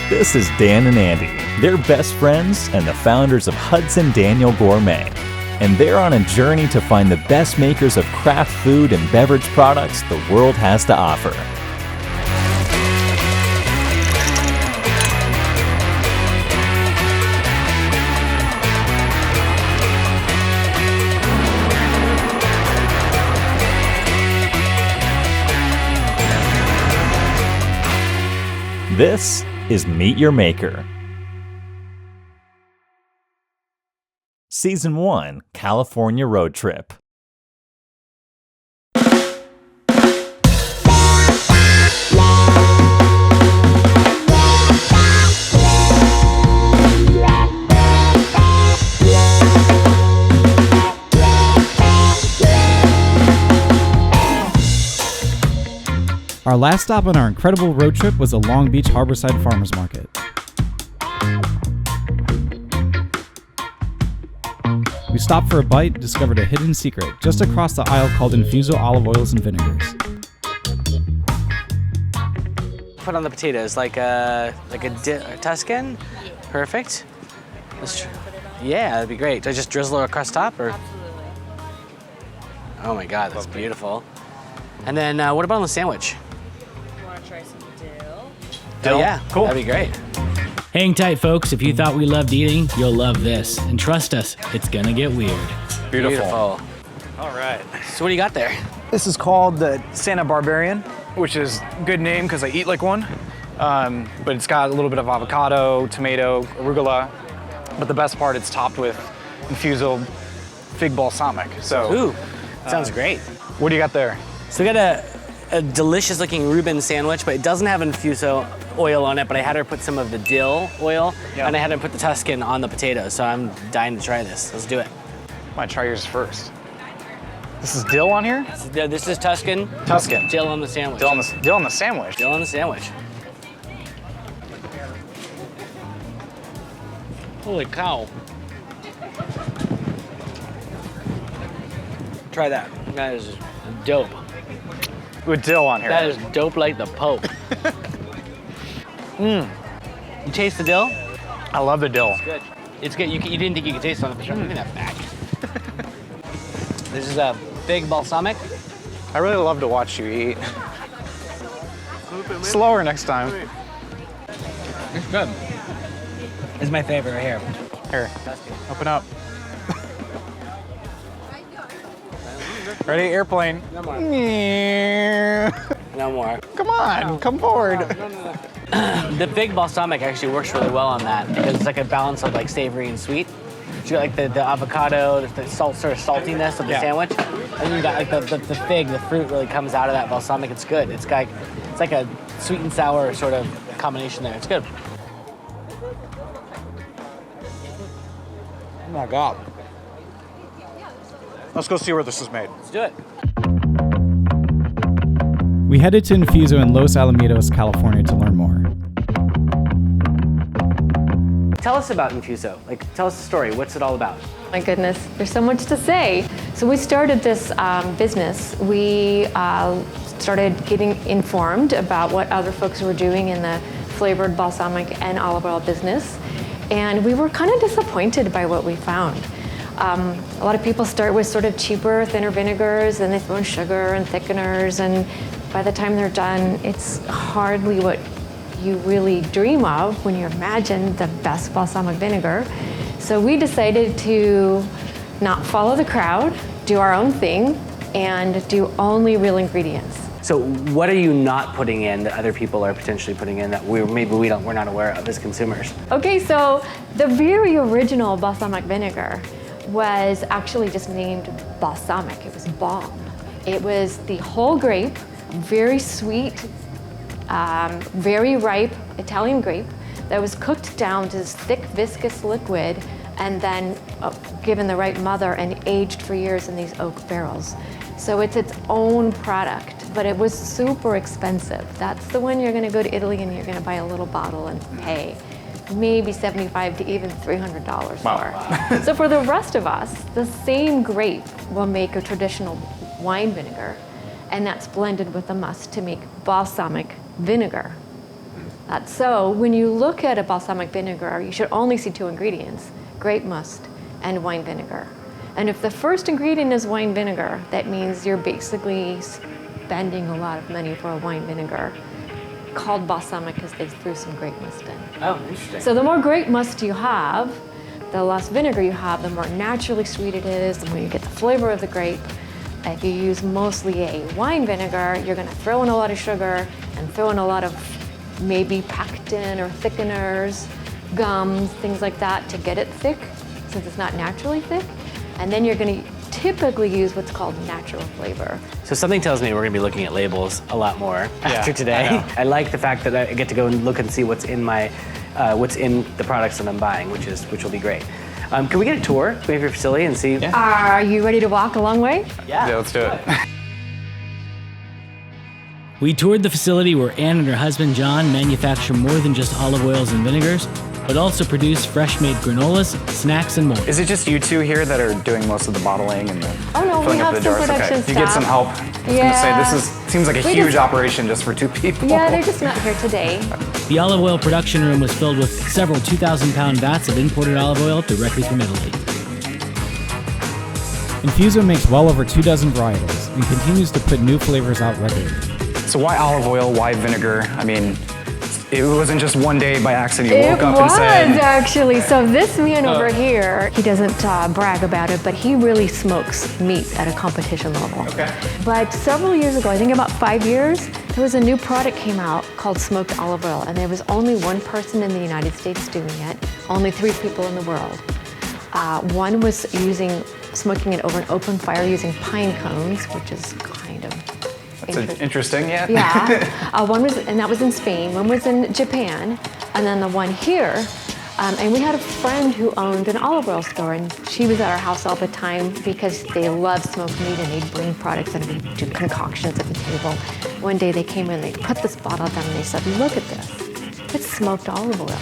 This is Dan and Andy. They're best friends and the founders of Hudson Daniel Gourmet. And they're on a journey to find the best makers of craft food and beverage products the world has to offer. This is Meet Your Maker. Season 1, California Road Trip. Our last stop on our incredible road trip was the Long Beach Harborside Farmers Market. We stopped for a bite and discovered a hidden secret just across the aisle called Infuso olive oils and vinegars. Put on the potatoes like a Tuscan. Perfect. Yeah, that'd be great. Do I just drizzle it across top or? Oh my God, that's beautiful. And then what about on the sandwich? Want to try some dill? Oh yeah, cool. That'd be great. Hang tight, folks. If you thought we loved eating, you'll love this. And trust us, it's gonna get weird. Beautiful. All right. So what do you got there? This is called the Santa Barbarian, which is a good name because I eat like one. But it's got a little bit of avocado, tomato, arugula. But the best part, it's topped with Infuso fig balsamic. So, Ooh, sounds great. What do you got there? So we got a delicious looking Reuben sandwich, but it doesn't have Infuso oil on it, but I had her put some of the dill oil, and I had her put the Tuscan on the potatoes, so I'm dying to try this. Let's do it. Might try yours first. This is dill on here? This is Tuscan. Tuscan. Dill on the sandwich. Dill on the sandwich. Dill on the sandwich. Holy cow. Try that. That is dope. With dill on here. That is dope like the Pope. You taste the dill? I love the dill. Good. It's good. You didn't think you could taste it on the picture. Look at that back. This is a big balsamic. I really love to watch you eat. Slower next time. It's good. It's my favorite right here. Here, open up. Ready, airplane. No more. No No more. Come on, come forward. The big balsamic actually works really well on that because it's like a balance of like savory and sweet. So you got like the avocado, the sort of saltiness of the sandwich, and you got like the fig, the fruit really comes out of that balsamic. It's good. It's like a sweet and sour sort of combination there. It's good. Oh my God. Let's go see where this is made. Let's do it. We headed to Infuso in Los Alamitos, California to learn more. Tell us about Infuso. Tell us the story. What's it all about? My goodness, there's so much to say. So we started this business. We started getting informed about what other folks were doing in the flavored balsamic and olive oil business. And we were kind of disappointed by what we found. A lot of people start with sort of cheaper, thinner vinegars, and they throw in sugar and thickeners, and by the time they're done, it's hardly what you really dream of when you imagine the best balsamic vinegar. So we decided to not follow the crowd, do our own thing, and do only real ingredients. So what are you not putting in that other people are potentially putting in that we're not aware of as consumers? Okay, so the very original balsamic vinegar was actually just named balsamic. It was balm. It was the whole grape, very sweet, very ripe Italian grape that was cooked down to this thick, viscous liquid and then given the right mother and aged for years in these oak barrels. So it's its own product, but it was super expensive. That's the one you're gonna go to Italy and you're gonna buy a little bottle and pay maybe $75 to even $300 for. So for the rest of us, the same grape will make a traditional wine vinegar, and that's blended with a must to make balsamic vinegar. So when you look at a balsamic vinegar, you should only see 2 ingredients, grape must and wine vinegar. And if the first ingredient is wine vinegar, that means you're basically spending a lot of money for a wine vinegar called balsamic because they threw some grape must in. Oh, interesting. So the more grape must you have, the less vinegar you have, the more naturally sweet it is, the more you get the flavor of the grape. If you use mostly a wine vinegar, you're gonna throw in a lot of sugar and throw in a lot of maybe pectin or thickeners, gums, things like that to get it thick, since it's not naturally thick. And then you're gonna typically use what's called natural flavor. So something tells me we're gonna be looking at labels a lot more after today. I I like the fact that I get to go and look and see what's in the products that I'm buying, which will be great. Can we get a tour of your facility and see? Yeah. Are you ready to walk a long way? Yeah. Yeah, let's do it. We toured the facility where Ann and her husband John manufacture more than just olive oils and vinegars, but also produce fresh-made granolas, snacks, and more. Is it just you two here that are doing most of the bottling and the Oh no, we filling up have the some jars? production Okay. You get some help. I was gonna say this seems like a We huge just- operation just for 2 people. Yeah, they're just not here today. The olive oil production room was filled with several 2,000-pound vats of imported olive oil directly from Italy. Infuser makes well over 24 varietals and continues to put new flavors out regularly. So why olive oil? Why vinegar? I mean, it wasn't just one day by accident you It woke up was and said. actually. So this man over here, he doesn't brag about it, but he really smokes meat at a competition level. Okay. But several years ago, I think about 5 years, there was a new product came out called smoked olive oil, and there was only one person in the United States doing it, only 3 people in the world. One was smoking it over an open fire using pine cones, which is kind of Interesting, yeah. Yeah, and that was in Spain. One was in Japan, and then the one here. And we had a friend who owned an olive oil store, and she was at our house all the time because they love smoked meat, and they'd bring products and we'd do concoctions at the table. One day they came in, they put this bottle down, and they said, "Look at this. It's smoked olive oil.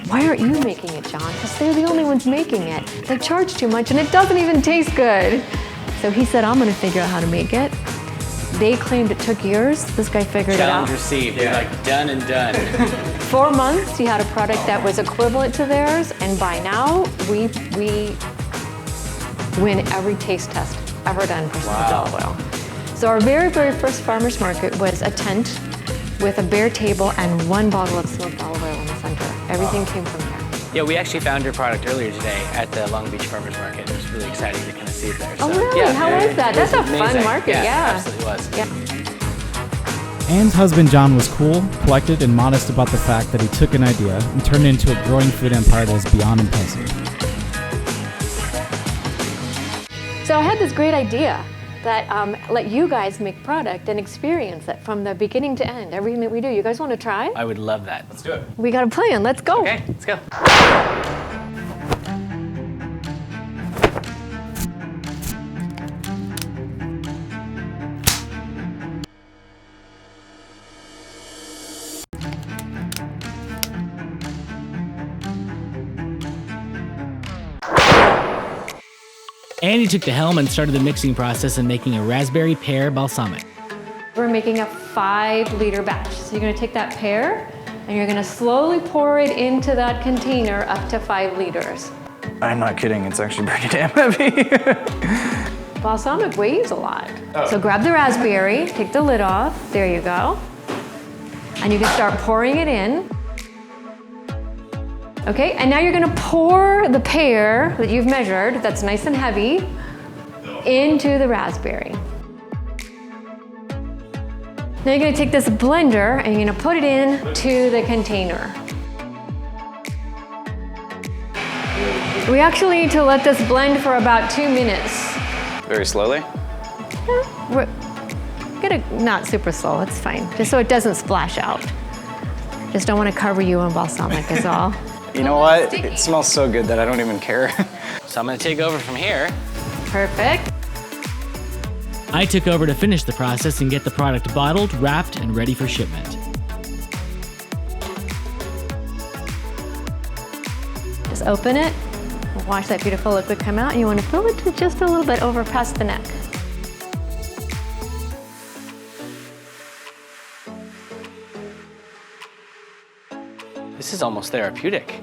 Why aren't you making it, John? Because they're the only ones making it. They charge too much, and it doesn't even taste good." So he said, "I'm going to figure out how to make it." They claimed it took years. This guy figured Challenge it out. received. They're like done and done. 4 months, he had a product that was equivalent to theirs, and by now, we win every taste test ever done for smoked olive oil. So our very, very first farmer's market was a tent with a bare table and 1 bottle of smoked olive oil in the center. Everything came from there. Yeah, we actually found your product earlier today at the Long Beach Farmers Market. It was really exciting to kind of see it there. Oh, So, really? yeah, How was that? it was That's a fun amazing. market, yeah. It absolutely was. Yeah. Ann's husband John was cool, collected, and modest about the fact that he took an idea and turned it into a growing food empire that is beyond impressive. So I had this great idea that let you guys make product and experience it from the beginning to end, everything that we do. You guys want to try? I would love that. Let's do it. We got a plan. Let's go. Okay, let's go. Andy took the helm and started the mixing process and making a raspberry pear balsamic. We're making a 5-liter batch. So you're going to take that pear and you're going to slowly pour it into that container up to 5 liters. I'm not kidding, it's actually pretty damn heavy. Balsamic weighs a lot. So grab the raspberry, take the lid off. There you go. And you can start pouring it in. Okay, and now you're gonna pour the pear that you've measured, that's nice and heavy, into the raspberry. Now you're gonna take this blender and you're gonna put it into the container. We actually need to let this blend for about 2 minutes. Very slowly? Get it not super slow, it's fine. Just so it doesn't splash out. Just don't wanna cover you in balsamic is all. You know what? It smells so good that I don't even care. So I'm gonna take over from here. Perfect. I took over to finish the process and get the product bottled, wrapped, and ready for shipment. Just open it, watch that beautiful liquid come out, and you want to fill it to just a little bit over past the neck. This is almost therapeutic.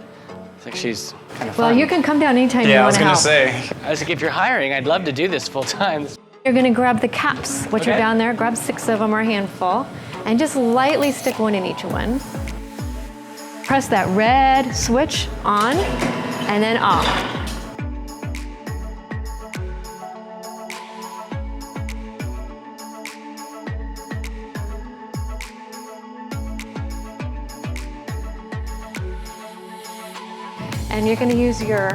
It's like she's kind of Well, fun. you can come down anytime you Yeah, I want was to gonna help. say. I was like, if you're hiring, I'd love to do this full time. You're gonna grab the caps, which are Okay. down there. Grab 6 of them or a handful, and just lightly stick one in each one. Press that red switch on, and then off. And you're gonna use your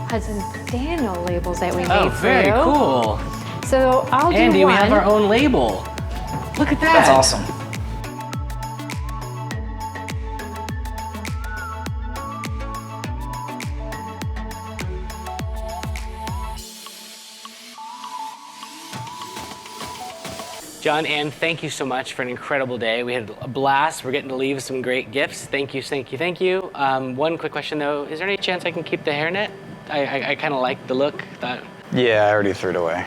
Hudson Daniel labels that we Oh, made for very you. cool. So I'll do Andy, one. we have our own label. Look at that. That's awesome. John, Ann, thank you so much for an incredible day. We had a blast. We're getting to leave some great gifts. Thank you, thank you, thank you. One quick question though, is there any chance I can keep the hairnet? I kind of like the look. Yeah, I already threw it away.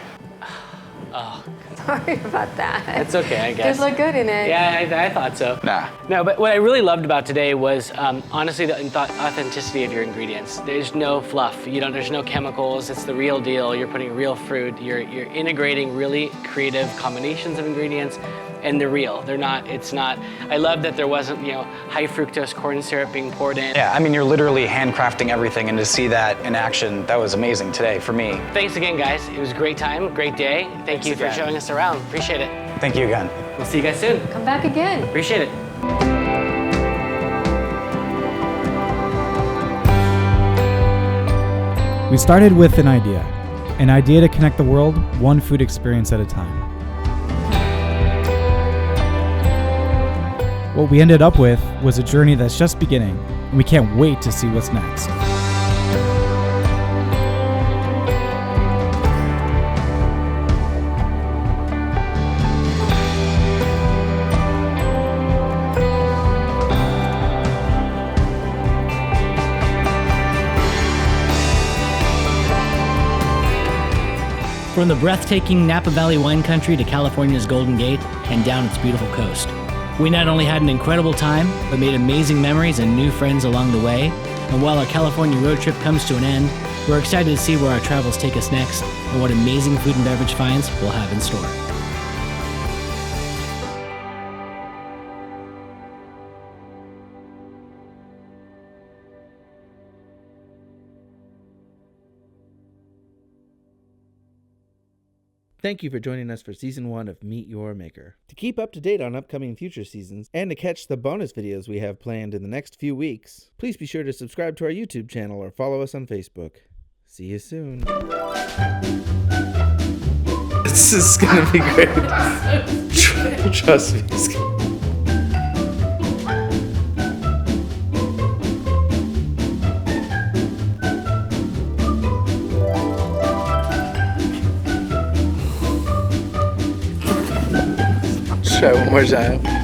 Sorry about that. It's okay, I guess. Does look good in it. Yeah, I thought so. Nah. No, but what I really loved about today was honestly the authenticity of your ingredients. There's no fluff. There's no chemicals. It's the real deal. You're putting real fruit. You're integrating really creative combinations of ingredients, and they're real. They're not. It's not. I love that there wasn't high fructose corn syrup being poured in. Yeah, I mean, you're literally handcrafting everything, and to see that in action, that was amazing today for me. Thanks again, guys. It was a great time, great day. Thank you for again. showing us around. Appreciate it. Thank you again. We'll see you guys soon. Come back again. Appreciate it. We started with an idea to connect the world one food experience at a time. What we ended up with was a journey that's just beginning, and we can't wait to see what's next. From the breathtaking Napa Valley wine country to California's Golden Gate and down its beautiful coast, we not only had an incredible time, but made amazing memories and new friends along the way. And while our California road trip comes to an end, we're excited to see where our travels take us next and what amazing food and beverage finds we'll have in store. Thank you for joining us for Season 1 of Meet Your Maker. To keep up to date on upcoming future seasons, and to catch the bonus videos we have planned in the next few weeks, please be sure to subscribe to our YouTube channel or follow us on Facebook. See you soon. This is gonna be great. Trust me. Try one more time.